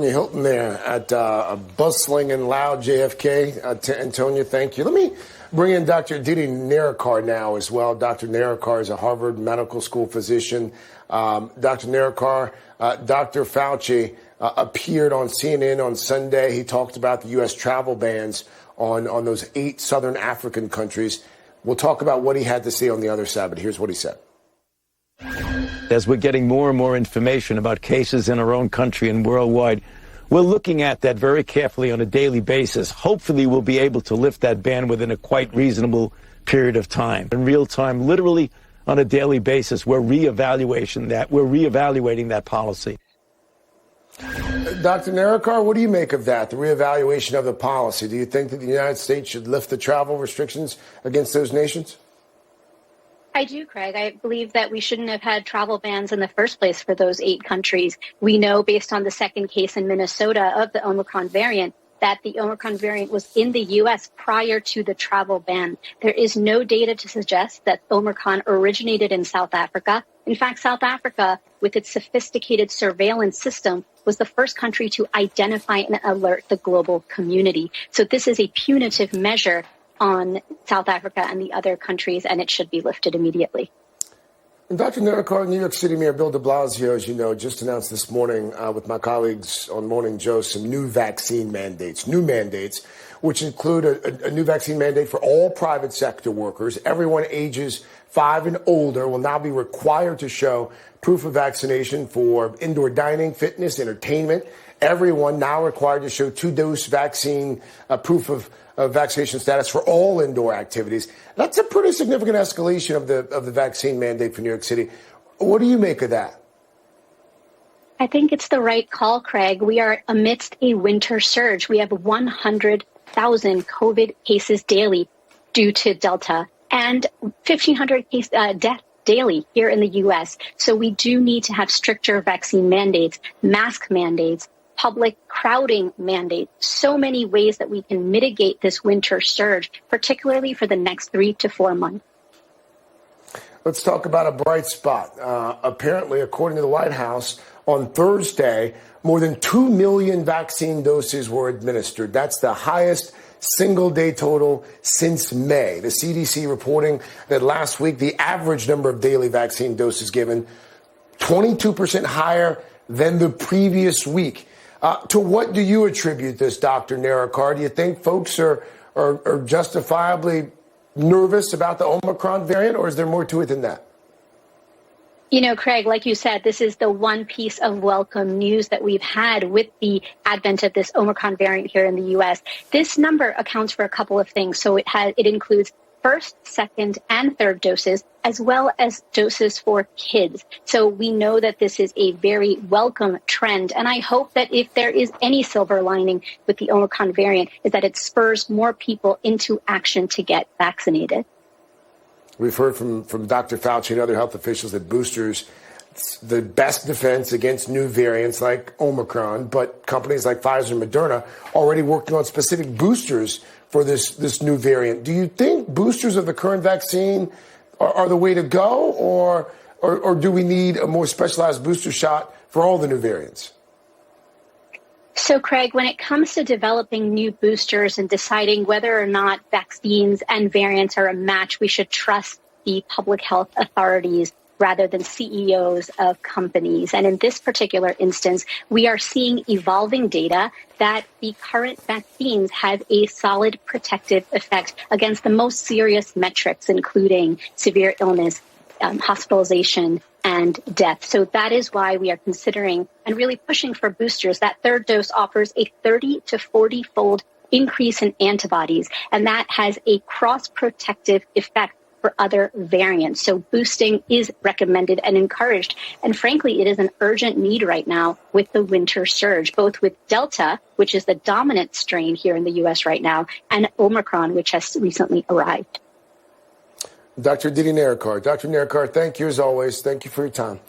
Hilton there at a bustling and loud JFK. Antonia, thank you. Let me bring in Dr. Aditi Nerurkar now as well. Dr. Nerurkar is a Harvard Medical School physician. Dr. Nerurkar, Dr. Fauci appeared on CNN on Sunday. He talked about the U.S. travel bans on those 8 southern African countries. We'll talk about what he had to say on the other side, but here's what he said. As we're getting more and more information about cases in our own country and worldwide, we're looking at that very carefully on a daily basis. Hopefully, we'll be able to lift that ban within a quite reasonable period of time. In real time, literally on a daily basis, we're reevaluating that policy. Dr. Nerurkar, what do you make of that, the reevaluation of the policy? Do you think that the United States should lift the travel restrictions against those nations? I do, Craig. I believe that we shouldn't have had travel bans in the first place for those 8 countries. We know, based on the second case in Minnesota of the Omicron variant, that the Omicron variant was in the U.S. prior to the travel ban. There is no data to suggest that Omicron originated in South Africa. In fact, South Africa, with its sophisticated surveillance system, was the first country to identify and alert the global community. So this is a punitive measure on South Africa and the other countries, and it should be lifted immediately. And Dr. Nerurkar, New York City Mayor Bill de Blasio, as you know, just announced this morning with my colleagues on Morning Joe some new vaccine mandates, which include a new vaccine mandate for all private sector workers. Everyone ages 5 and older will now be required to show proof of vaccination for indoor dining, fitness, entertainment. Everyone now required to show 2-dose vaccine proof of vaccination status for all indoor activities. That's a pretty significant escalation of the vaccine mandate for New York City. What do you make of that? I think it's the right call, Craig. We are amidst a winter surge. We have 100,000 COVID cases daily due to Delta and 1,500 deaths daily here in the U.S. So we do need to have stricter vaccine mandates, mask mandates, public crowding mandate, so many ways that we can mitigate this winter surge, particularly for the next 3 to 4 months. Let's talk about a bright spot. Apparently, according to the White House, on Thursday, more than 2 million vaccine doses were administered. That's the highest single-day total since May. The CDC reporting that last week, the average number of daily vaccine doses given, 22% higher than the previous week. To what do you attribute this, Dr. Nerurkar? Do you think folks are justifiably nervous about the Omicron variant, or is there more to it than that? You know, Craig, like you said, this is the one piece of welcome news that we've had with the advent of this Omicron variant here in the U.S. This number accounts for a couple of things. So it includes first, second, and third doses, as well as doses for kids. So we know that this is a very welcome trend. And I hope that if there is any silver lining with the Omicron variant, is that it spurs more people into action to get vaccinated. We've heard from Dr. Fauci and other health officials that boosters, the best defense against new variants like Omicron, but companies like Pfizer and Moderna already working on specific boosters for this new variant. Do you think boosters of the current vaccine are the way to go, or do we need a more specialized booster shot for all the new variants? So, Craig, when it comes to developing new boosters and deciding whether or not vaccines and variants are a match, we should trust the public health authorities rather than CEOs of companies. And in this particular instance, we are seeing evolving data that the current vaccines have a solid protective effect against the most serious metrics, including severe illness, hospitalization, and death. So that is why we are considering and really pushing for boosters. That third dose offers a 30 to 40-fold increase in antibodies, and that has a cross-protective effect for other variants. So boosting is recommended and encouraged. And frankly, it is an urgent need right now with the winter surge, both with Delta, which is the dominant strain here in the U.S. right now, and Omicron, which has recently arrived. Dr. Aditi Nerurkar. Dr. Nerurkar, thank you as always. Thank you for your time.